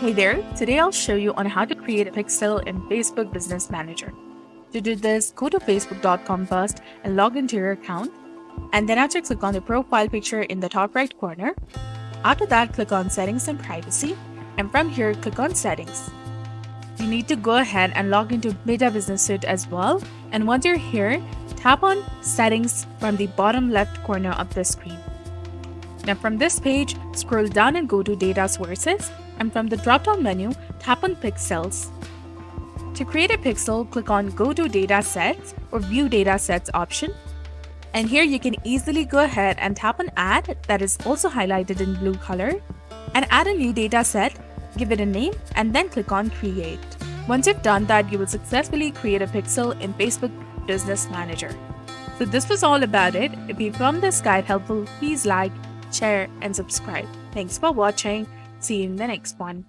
Hey there, today I'll show you on how to create a pixel in Facebook Business Manager. To do this, go to facebook.com first and log into your account. And then after, click on the profile picture in the top right corner. After that, click on Settings and Privacy. And from here, click on Settings. You need to go ahead and log into Meta Business Suite as well. And once you're here, tap on Settings from the bottom left corner of the screen. Now from this page, scroll down and go to Data Sources, and from the drop-down menu, tap on Pixels. To create a pixel, click on Go to Data Sets or View Data Sets option. And here you can easily go ahead and tap on Add, that is also highlighted in blue color, and add a new data set, give it a name, and then click on Create. Once you've done that, you will successfully create a pixel in Facebook Business Manager. So this was all about it. If you found this guide helpful, please like, share, and subscribe. Thanks for watching. See you in the next one.